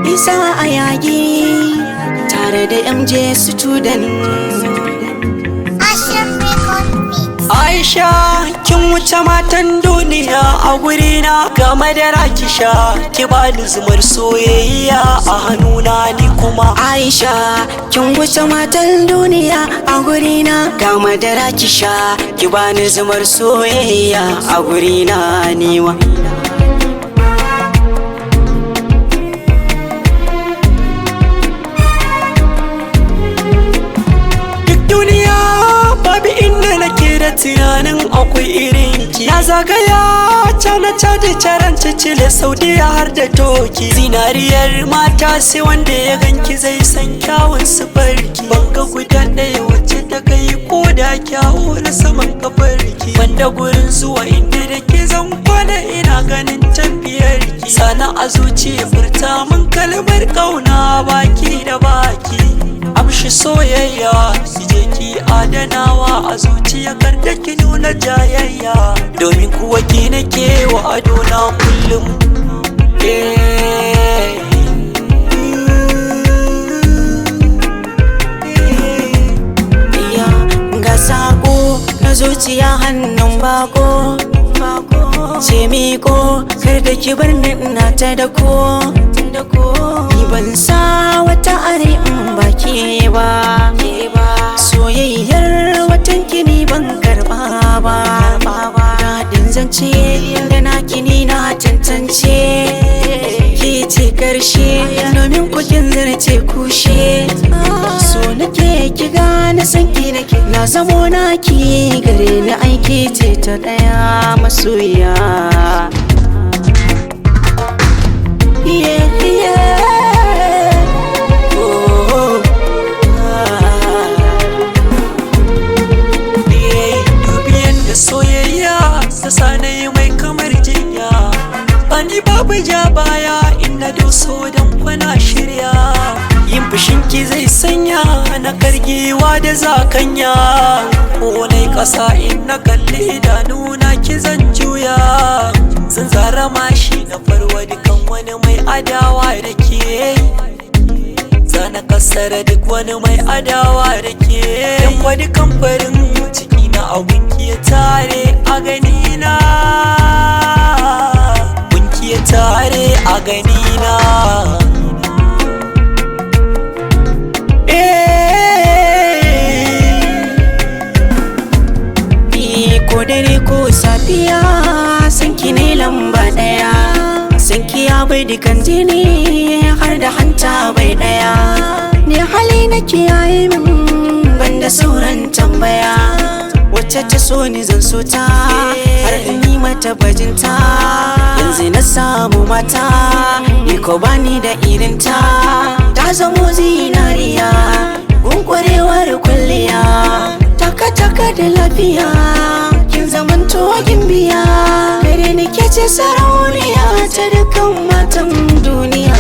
Isa Ayagi tare da MJ Student. Aisha kin wuce matan duniya a gurina, ga madara ki sha ki bani zumar soyayya a hannuna ni kuma. Aisha kin wuce matan duniya a gurina, ga madara ki sha ki bani zumar soyayya a gurina ni wa. Tunanin akwai irin ki na zagaya cana caji caran cicile Saudiya har da Toki. Zinariyar mata sai wanda ya ganki zai san kyawun sufarki. Banga guda ɗaya wacce ta kai ko da kyawu na saman kafarki. Banda gurin zuwa inda da ke zan kwana ina ganin tafiyarki. Sana a zuciya furta min kalmar ƙauna baki da baki. Amshi soyayya je ki adanawa a zuciya kar da ki nuna jayayya, domin kuwa ki nake wa adona kullum. Ga sako na zuciya hannun bako, ce miko kar da ki bar ni ina ta dako. Ni ban sa wata are in baki ba, soyayyar watan kini ban karba ba. Daɗin zance da na kini na tantance, ki ce karshe domin kukin zarce kushe. So nake ki gane san ki nake, na zamo naki gare ni aiki ce ta ɗaya masoya. Sanayi mai kamar jinya, bani babu ja baya ina doso don kwana shirya. Yin fushinki zai sanya na kargewa da zakanya, ko nai ƙasa in na kalli idanuna ki zan juya. Zan zara mashi na farwa dukan wani mai adawa da ke, zana kasar duk wani mai adawa da ke. Yan wani kamfarin ciki na abun ki ya tare a ganina, bunki ya tare a ganina. Ko dare ko safiya sanki ne lamba ɗaya, sanki ya bai dukan jini har da hanta bai ɗaya. Ni hali na kiyaye min banda sauran tambaya, wacce ta so ni zan so ta har da ni mata bajinta. Yanzu na samu mata ni ko bani da irinta, ta zamo zinariya gunkurewar kwalliya. Taka da lafiya kin zamanto gimbiya, kare ni ke ce sarauniya ta dukkan matan duniya.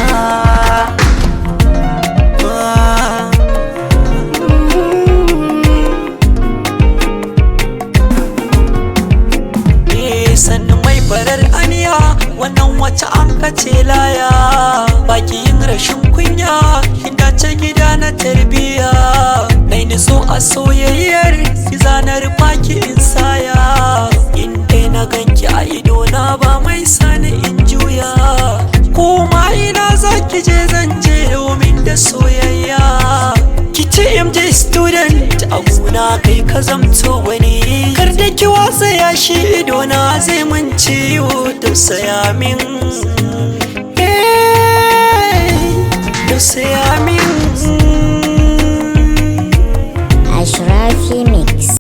Sannan mai farar aniya wannan wacce an kace laya, baki yin rashin kunya inda ce gida na tarbiya. Nai ni so a soyayyar ki zanar baki in saya, in dai na ganki a idona ba mai sani in juya. Koma ina zaki je zan je domin da soyayya. Kici MJ Student a gona kai ka zamto wani, kar da ki watsa yashi idona zai mun ciwo tausaya min.